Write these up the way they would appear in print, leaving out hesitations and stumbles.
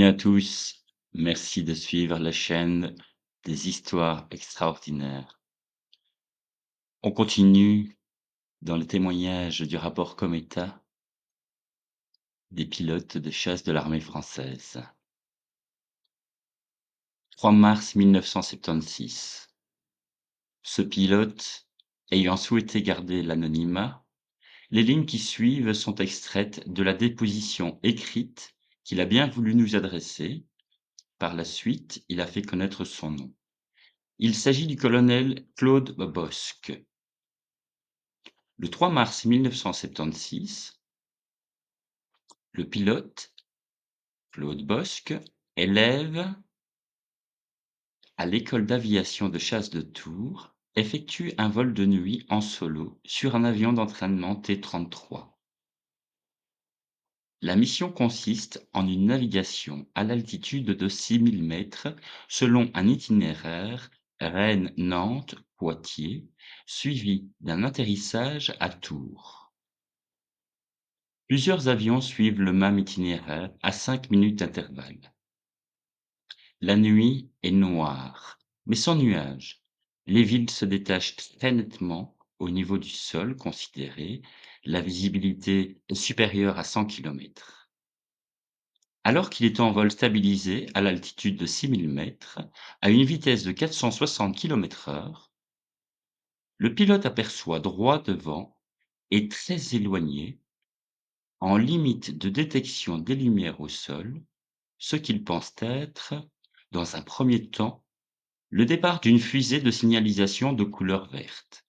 Bienvenue à tous. Merci de suivre la chaîne des histoires extraordinaires. On continue dans le témoignage du rapport Cometa des pilotes de chasse de l'armée française. 3 mars 1976. Ce pilote, ayant souhaité garder l'anonymat, les lignes qui suivent sont extraites de la déposition écrite qu'il a bien voulu nous adresser. Par la suite, il a fait connaître son nom. Il s'agit du colonel Claude Bosc. Le 3 mars 1976, le pilote, Claude Bosc, élève à l'école d'aviation de chasse de Tours, effectue un vol de nuit en solo sur un avion d'entraînement T-33. La mission consiste en une navigation à l'altitude de 6000 mètres selon un itinéraire Rennes-Nantes-Poitiers, suivi d'un atterrissage à Tours. Plusieurs avions suivent le même itinéraire à 5 minutes d'intervalle. La nuit est noire, mais sans nuages. Les villes se détachent très nettement au niveau du sol considéré. La visibilité est supérieure à 100 kilomètres. Alors qu'il est en vol stabilisé à l'altitude de 6000 mètres, à une vitesse de 460 km/h, le pilote aperçoit droit devant et très éloigné, en limite de détection des lumières au sol, ce qu'il pense être, dans un premier temps, le départ d'une fusée de signalisation de couleur verte.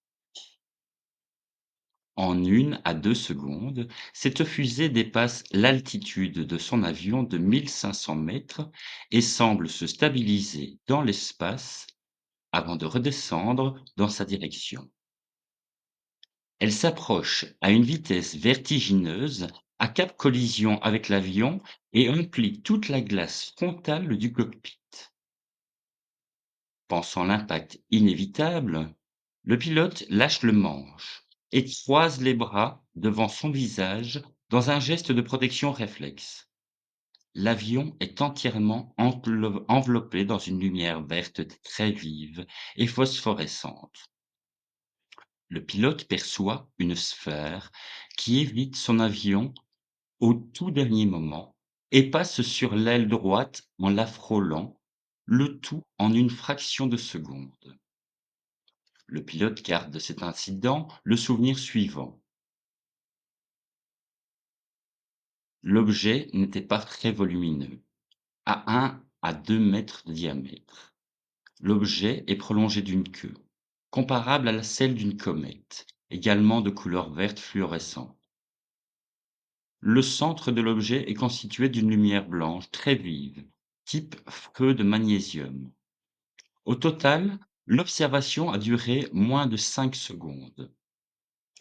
En 1 à 2 secondes, cette fusée dépasse l'altitude de son avion de 1500 mètres et semble se stabiliser dans l'espace avant de redescendre dans sa direction. Elle s'approche à une vitesse vertigineuse, à cap collision avec l'avion et emplit toute la glace frontale du cockpit. Pensant l'impact inévitable, le pilote lâche le manche et croise les bras devant son visage dans un geste de protection réflexe. L'avion est entièrement enveloppé dans une lumière verte très vive et phosphorescente. Le pilote perçoit une sphère qui évite son avion au tout dernier moment et passe sur l'aile droite en la frôlant, le tout en une fraction de seconde. Le pilote garde de cet incident le souvenir suivant. L'objet n'était pas très volumineux, à 1 à 2 mètres de diamètre. L'objet est prolongé d'une queue, comparable à celle d'une comète, également de couleur verte fluorescente. Le centre de l'objet est constitué d'une lumière blanche très vive, type feu de magnésium. Au total, l'observation a duré moins de 5 secondes.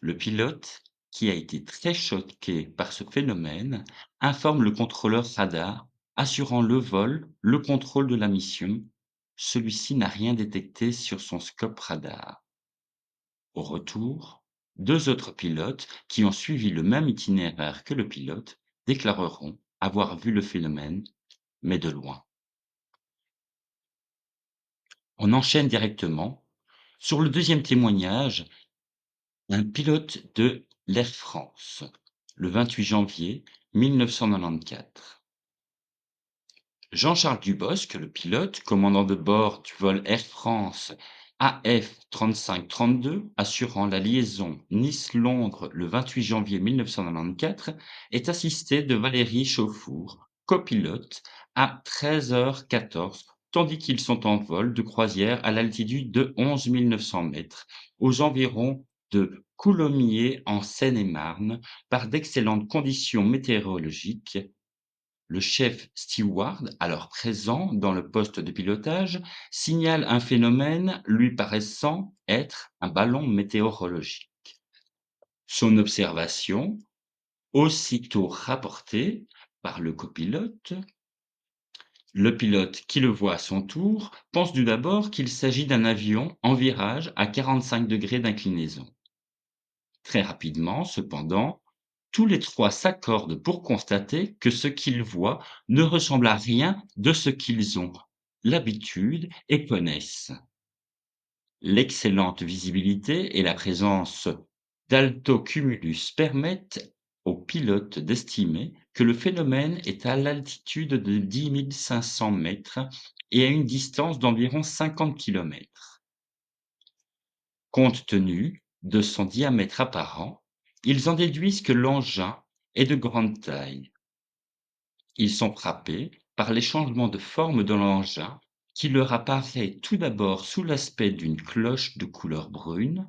Le pilote, qui a été très choqué par ce phénomène, informe le contrôleur radar, assurant le contrôle de la mission. Celui-ci n'a rien détecté sur son scope radar. Au retour, 2 autres pilotes qui ont suivi le même itinéraire que le pilote déclareront avoir vu le phénomène, mais de loin. On enchaîne directement sur le deuxième témoignage, un pilote de l'Air France, le 28 janvier 1994. Jean-Charles Dubosc, le pilote, commandant de bord du vol Air France AF 3532, assurant la liaison Nice-Londres le 28 janvier 1994, est assisté de Valérie Chauffour, copilote, à 13h14, tandis qu'ils sont en vol de croisière à l'altitude de 11 900 mètres, aux environs de Coulommiers en Seine-et-Marne, par d'excellentes conditions météorologiques. Le chef steward, alors présent dans le poste de pilotage, signale un phénomène lui paraissant être un ballon météorologique. Son observation, aussitôt rapportée par le copilote, le pilote qui le voit à son tour pense tout d'abord qu'il s'agit d'un avion en virage à 45 degrés d'inclinaison. Très rapidement, cependant, Tous les 3 s'accordent pour constater que ce qu'ils voient ne ressemble à rien de ce qu'ils ont l'habitude et connaissent. L'excellente visibilité et la présence d'altocumulus permettent aux pilotes d'estimer que le phénomène est à l'altitude de 10 500 mètres et à une distance d'environ 50 kilomètres. Compte tenu de son diamètre apparent, ils en déduisent que l'engin est de grande taille. Ils sont frappés par les changements de forme de l'engin qui leur apparaît tout d'abord sous l'aspect d'une cloche de couleur brune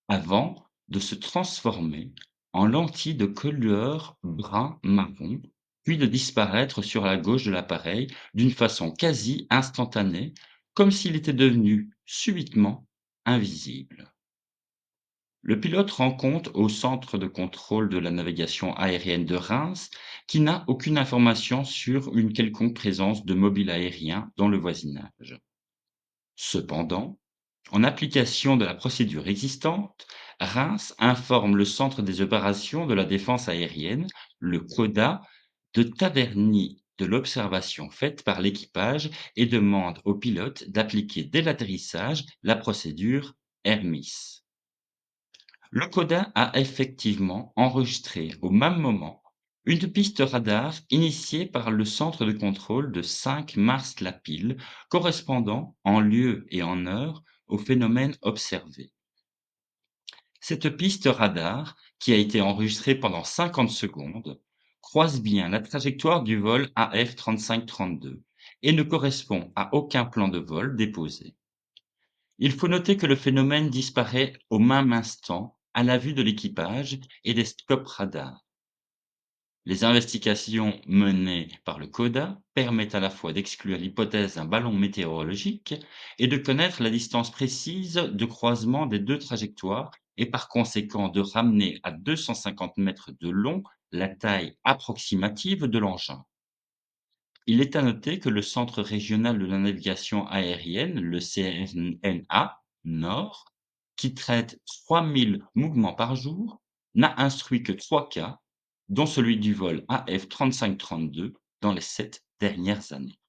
avant de se transformer en lentille de couleur brun-marron, puis de disparaître sur la gauche de l'appareil d'une façon quasi instantanée, comme s'il était devenu subitement invisible. Le pilote rend compte au centre de contrôle de la navigation aérienne de Reims, qui n'a aucune information sur une quelconque présence de mobile aérien dans le voisinage. Cependant, en application de la procédure existante, Reims informe le Centre des opérations de la défense aérienne, le CODA, de Taverny de l'observation faite par l'équipage et demande au pilote d'appliquer dès l'atterrissage la procédure Hermis. Le CODA a effectivement enregistré au même moment une piste radar initiée par le centre de contrôle de 5 Mars-la-Pile, correspondant en lieu et en heure au phénomène observé. Cette piste radar, qui a été enregistrée pendant 50 secondes, croise bien la trajectoire du vol AF3532 et ne correspond à aucun plan de vol déposé. Il faut noter que le phénomène disparaît au même instant à la vue de l'équipage et des scopes radars. Les investigations menées par le CODA permettent à la fois d'exclure l'hypothèse d'un ballon météorologique et de connaître la distance précise de croisement des deux trajectoires et par conséquent de ramener à 250 mètres de long la taille approximative de l'engin. Il est à noter que le Centre régional de la navigation aérienne, le CNNA Nord, qui traite 3 000 mouvements par jour, n'a instruit que 3 cas, dont celui du vol AF3532 dans les 7 dernières années.